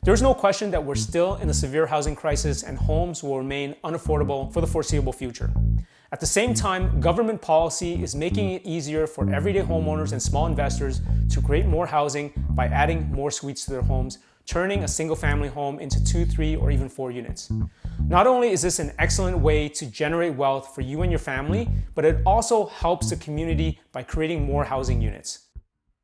There's no question that we're still in a severe housing crisis and homes will remain unaffordable for the foreseeable future. At the same time, government policy is making it easier for everyday homeowners and small investors to create more housing by adding more suites to their homes, turning a single-family home into 2, 3, or even 4 units. Not only is this an excellent way to generate wealth for you and your family, but it also helps the community by creating more housing units.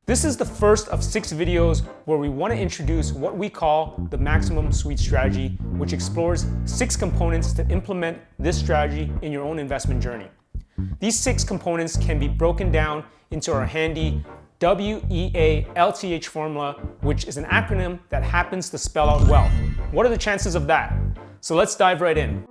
This is the first of 6 videos where we want to introduce what we call the maximum suite strategy, which explores 6 components to implement this strategy in your own investment journey. These 6 components can be broken down into our handy W.E.A.L.T.H formula, which is an acronym that happens to spell out wealth. What are the chances of that? So let's dive right in.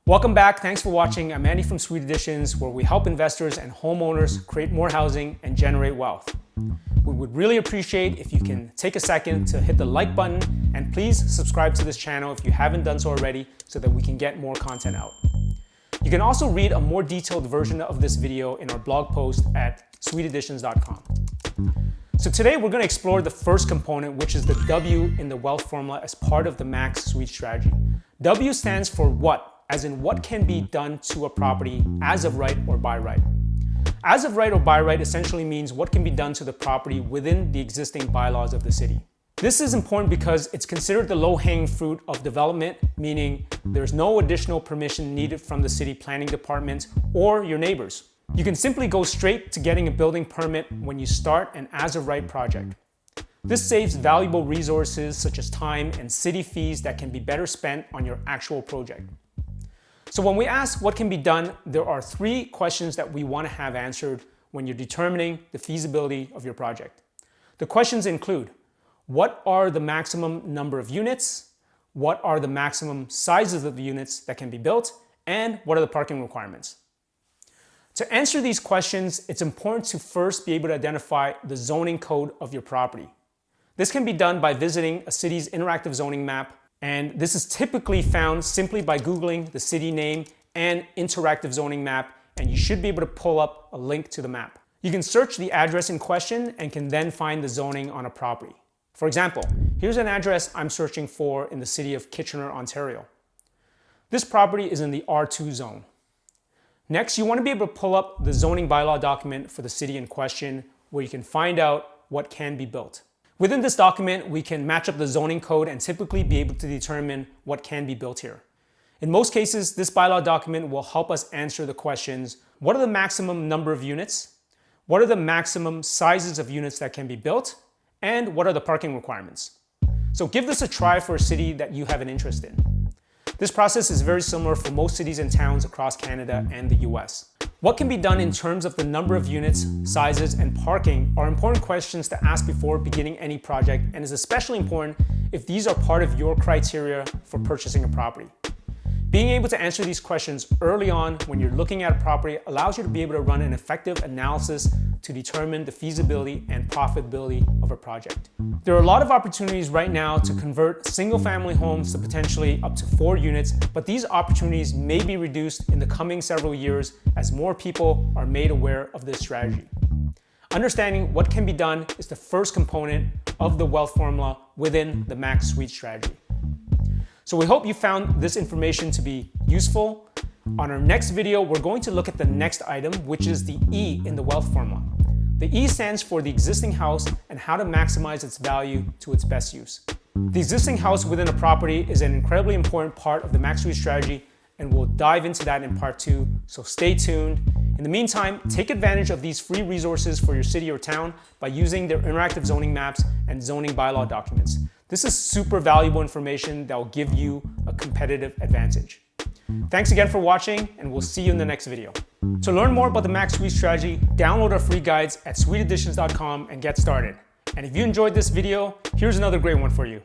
Welcome back. Thanks for watching. I'm Andy from Suite Additions, where we help investors and homeowners create more housing and generate wealth. We would really appreciate if you can take a second to hit the like button, and please subscribe to this channel if you haven't done so already so that we can get more content out. You can also read a more detailed version of this video in our blog post at suiteadditions.com. So today we're going to explore the first component, which is the W in the wealth formula as part of the max suite strategy. W stands for what, as in what can be done to a property as of right or by right. As of right or by right essentially means what can be done to the property within the existing bylaws of the city. This is important because it's considered the low-hanging fruit of development, meaning there's no additional permission needed from the city planning department or your neighbors. You can simply go straight to getting a building permit when you start an as-of-right project. This saves valuable resources such as time and city fees that can be better spent on your actual project. So when we ask what can be done, there are 3 questions that we want to have answered when you're determining the feasibility of your project. The questions include, what are the maximum number of units? What are the maximum sizes of the units that can be built? And what are the parking requirements? To answer these questions, it's important to first be able to identify the zoning code of your property. This can be done by visiting a city's interactive zoning map, and this is typically found simply by Googling the city name and interactive zoning map, and you should be able to pull up a link to the map. You can search the address in question and can then find the zoning on a property. For example, here's an address I'm searching for in the city of Kitchener, Ontario. This property is in the R2 zone. Next, you want to be able to pull up the zoning bylaw document for the city in question, where you can find out what can be built. Within this document, we can match up the zoning code and typically be able to determine what can be built here. In most cases, this bylaw document will help us answer the questions, what are the maximum number of units? What are the maximum sizes of units that can be built? And what are the parking requirements? So give this a try for a city that you have an interest in. This process is very similar for most cities and towns across Canada and the US. What can be done in terms of the number of units, sizes, and parking are important questions to ask before beginning any project, and is especially important if these are part of your criteria for purchasing a property. Being able to answer these questions early on when you're looking at a property allows you to be able to run an effective analysis to determine the feasibility and profitability of a project. There are a lot of opportunities right now to convert single-family homes to potentially up to 4 units, but these opportunities may be reduced in the coming several years as more people are made aware of this strategy. Understanding what can be done is the first component of the wealth formula within the max suite strategy. So we hope you found this information to be useful. On our next video, we're going to look at the next item, which is the E in the wealth formula. The E stands for the existing house and how to maximize its value to its best use. The existing house within a property is an incredibly important part of the max suite strategy, and we'll dive into that in part 2, so stay tuned. In the meantime, take advantage of these free resources for your city or town by using their interactive zoning maps and zoning bylaw documents. This is super valuable information that will give you a competitive advantage. Thanks again for watching, and we'll see you in the next video. To learn more about the max suite strategy, download our free guides at suiteadditions.com and get started. And if you enjoyed this video, here's another great one for you.